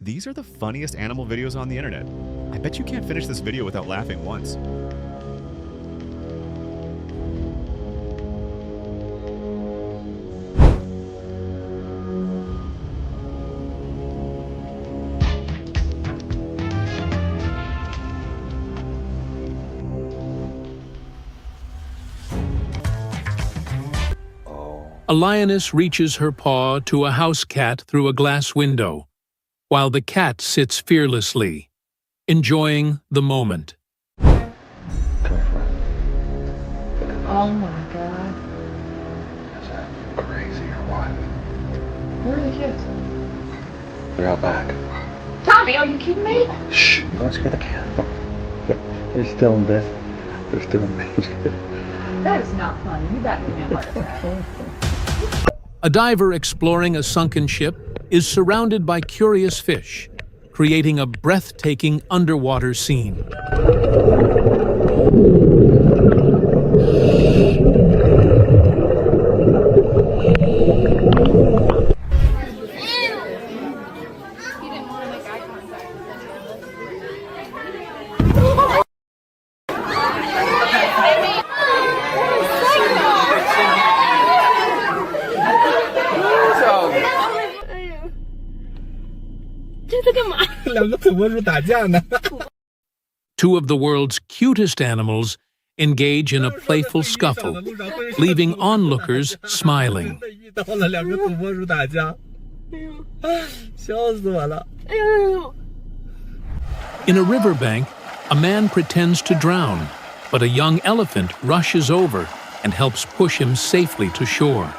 These are the funniest animal videos on the internet. I bet you can't finish this video without laughing once. A lioness reaches her paw to a house cat through a glass window, while the cat sits fearlessly, enjoying the moment. Oh my god. Is that crazy or what? Where are the kids? They're out back. Tommy, are you kidding me? Shh! Don't scare the cat. They're still in bed. They're still in bed. That is not funny. You got me a heart attack. A diver exploring a sunken ship is surrounded by curious fish, creating a breathtaking underwater scene. Two of the world's cutest animals engage in a playful scuffle, leaving onlookers smiling. In a riverbank, a man pretends to drown, but a young elephant rushes over and helps push him safely to shore.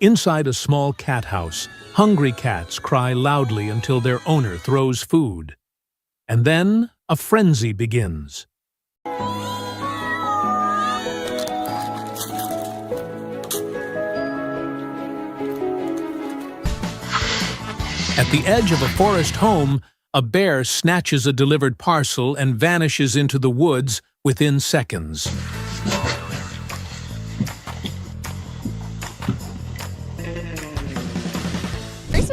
Inside a small cat house, hungry cats cry loudly until their owner throws food. And then a frenzy begins. At the edge of a forest home, a bear snatches a delivered parcel and vanishes into the woods within seconds.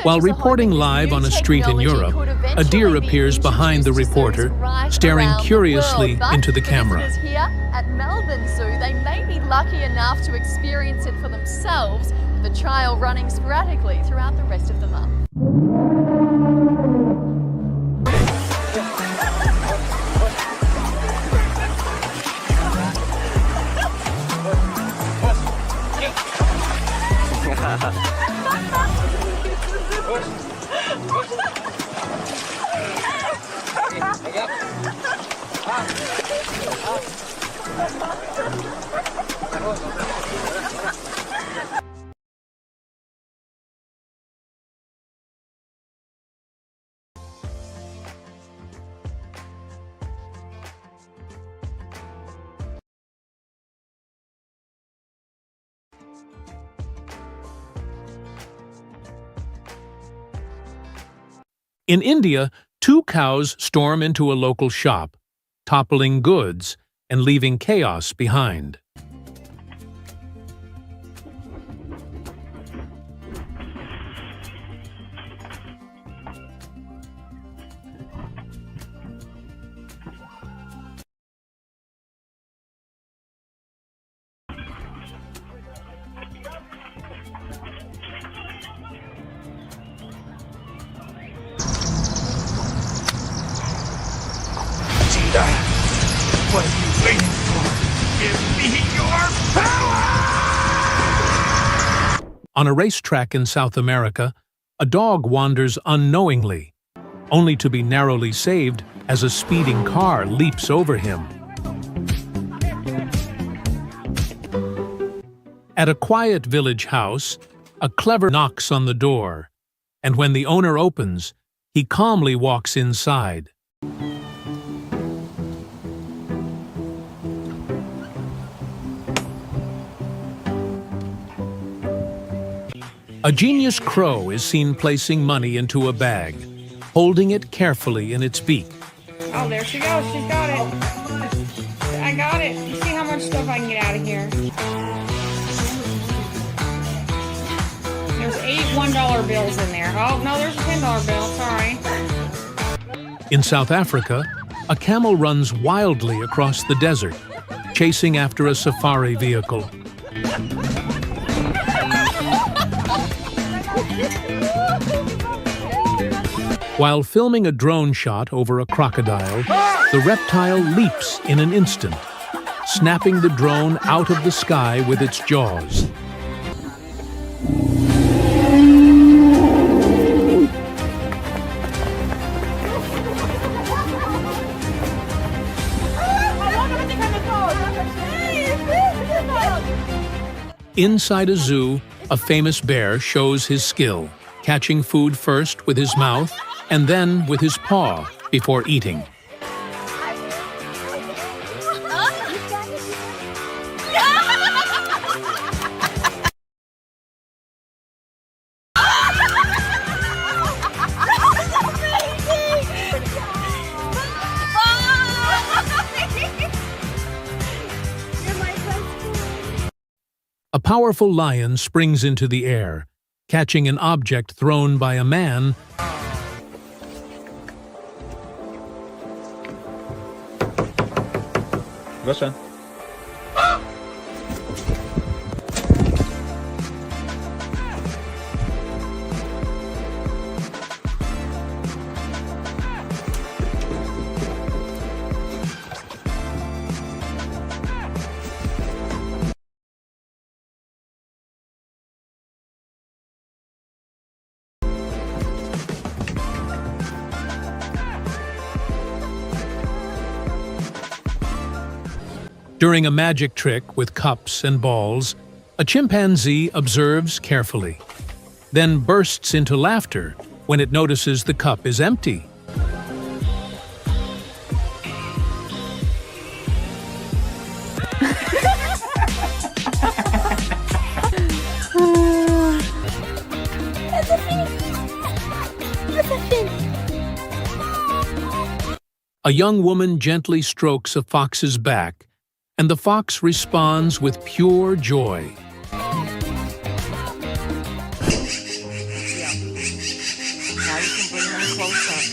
While reporting live on a street in Europe, a deer appears behind the reporter, staring curiously into the camera. Here at Melbourne Zoo, they may be lucky enough to experience it for themselves, with the trial running sporadically throughout the rest of the month. In India, two cows storm into a local shop, toppling goods and leaving chaos behind. What are you waiting for? Give me your power! On a racetrack in South America, a dog wanders unknowingly, only to be narrowly saved as a speeding car leaps over him. At a quiet village house, a clever knocks on the door, and when the owner opens, he calmly walks inside. A genius crow is seen placing money into a bag, holding it carefully in its beak. Oh, there she goes. She's got it. I got it. Let's see how much stuff I can get out of here. There's 8 $1 bills in there. Oh, no, there's a $10 bill. Sorry. In South Africa, a camel runs wildly across the desert, chasing after a safari vehicle. While filming a drone shot over a crocodile, the reptile leaps in an instant, snapping the drone out of the sky with its jaws. Inside a zoo, a famous bear shows his skill, catching food first with his mouth and then with his paw before eating. A powerful lion springs into the air, catching an object thrown by a man. Proszę. During a magic trick with cups and balls, a chimpanzee observes carefully, then bursts into laughter when it notices the cup is empty. A young woman gently strokes a fox's back, and the fox responds with pure joy. Now you can bring them close up.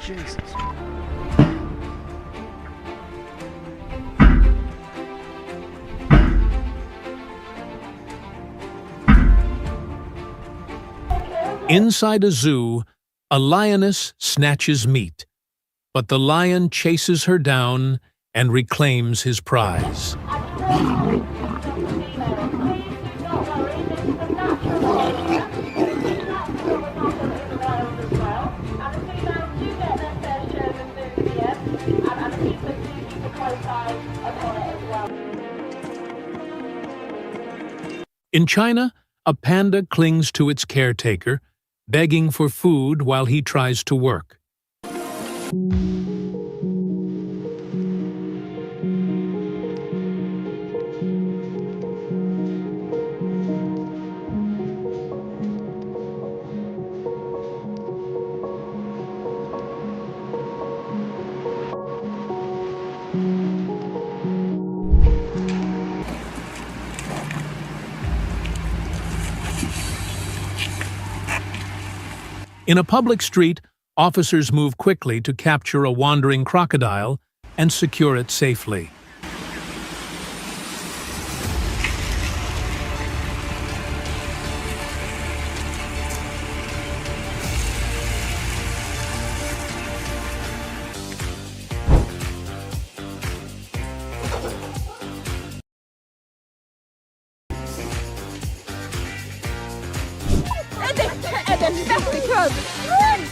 Jesus. Inside a zoo, a lioness snatches meat, but the lion chases her down and reclaims his prize. In China, a panda clings to its caretaker, begging for food while he tries to work. In a public street, officers move quickly to capture a wandering crocodile and secure it safely. Run, faster, Cub! Run!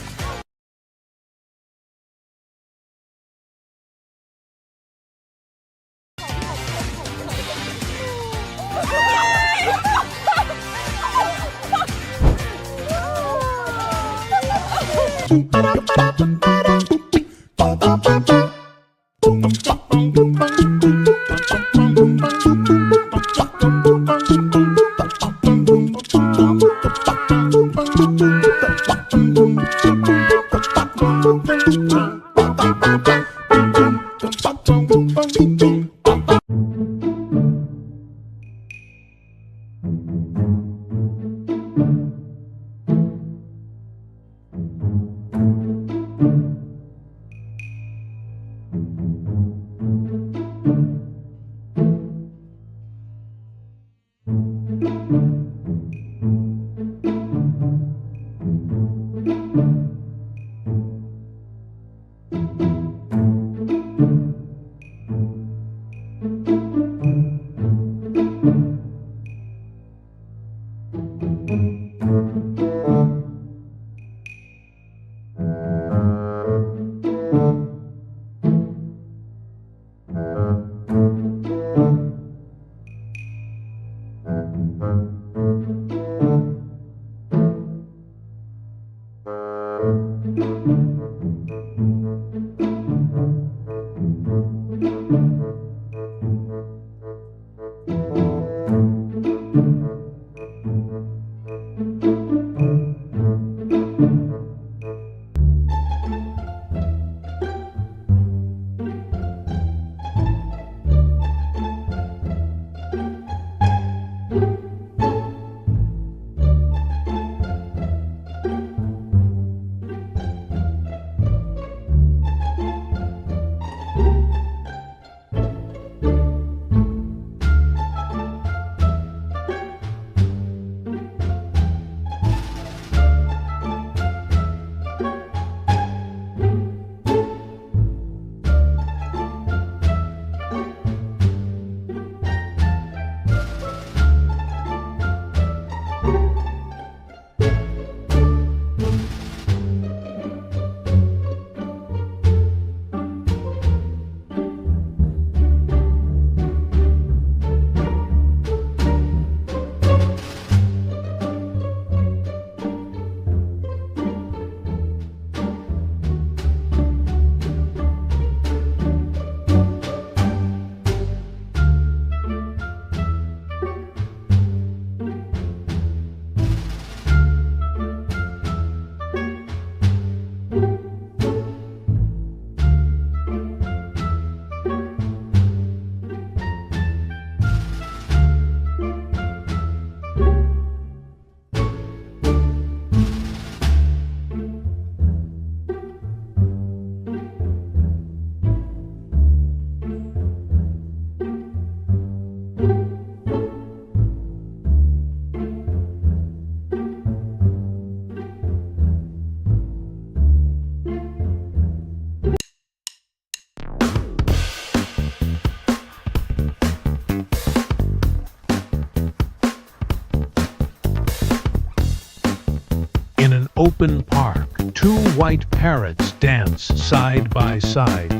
Open park, two white parrots dance side by side,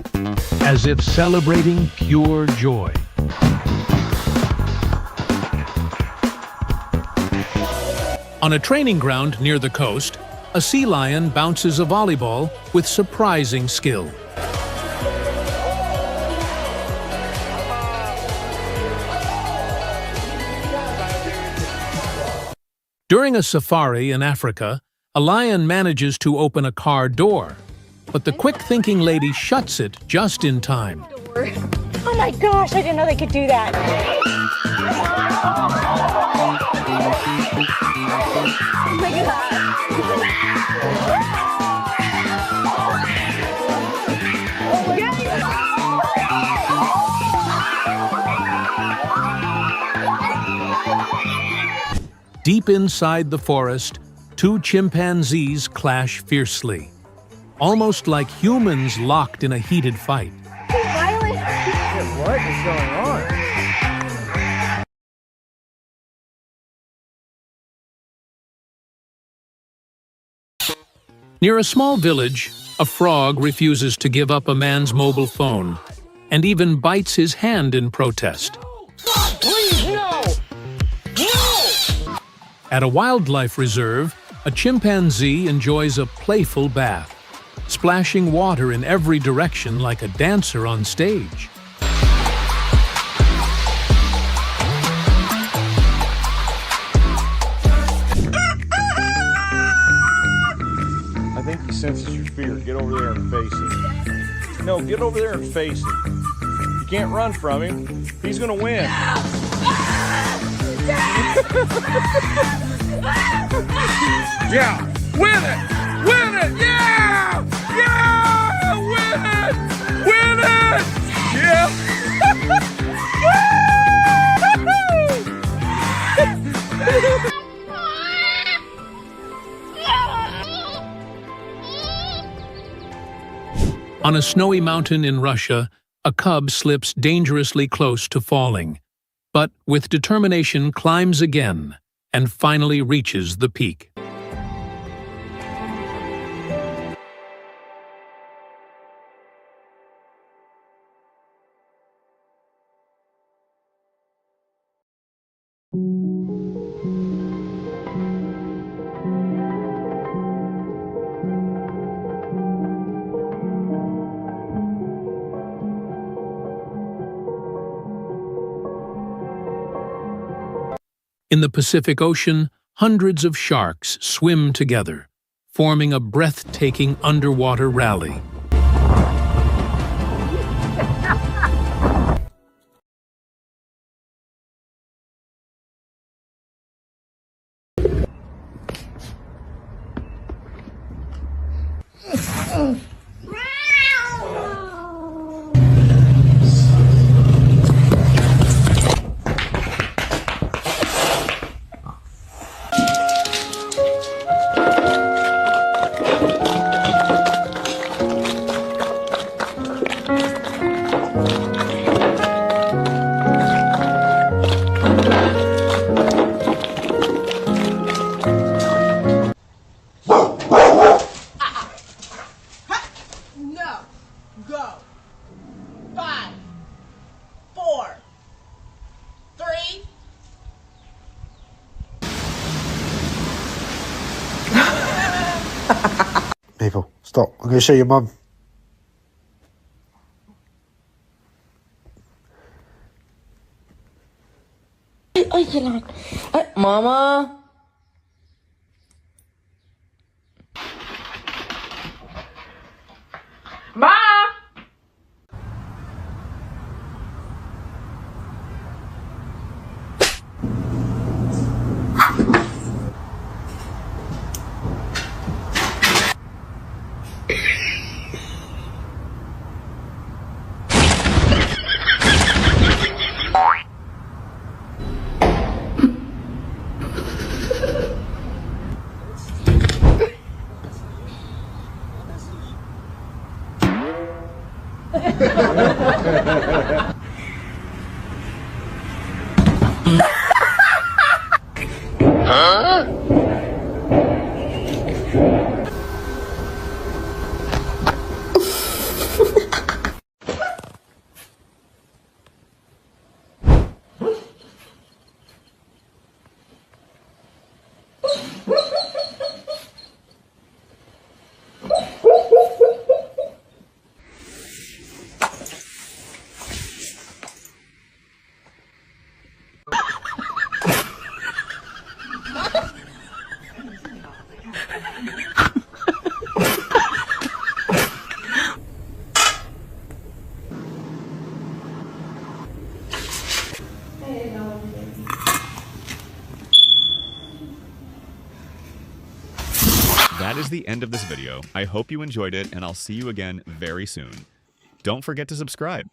as if celebrating pure joy. On a training ground near the coast, a sea lion bounces a volleyball with surprising skill. During a safari in Africa, a lion manages to open a car door, but the quick-thinking lady shuts it just in time. Oh my gosh, I didn't know they could do that. Oh my God! Deep inside the forest, two chimpanzees clash fiercely, almost like humans locked in a heated fight. What is going on? Near a small village, a frog refuses to give up a man's mobile phone and even bites his hand in protest. Please, no! No! At a wildlife reserve, a chimpanzee enjoys a playful bath, splashing water in every direction like a dancer on stage. I think he senses your fear. Get over there and face it. No, get over there and face it. You can't run from him. He's gonna win. Yeah! Win it! Win it! Yeah! Yeah! Win it! Win it! Yeah! On a snowy mountain in Russia, a cub slips dangerously close to falling, but with determination climbs again and finally reaches the peak. In the Pacific Ocean, hundreds of sharks swim together, forming a breathtaking underwater rally. Go. 5, 4, 3. People, stop. I'm going to show your mum. Mama. Ma. That is the end of this video. I hope you enjoyed it, and I'll see you again very soon. Don't forget to subscribe.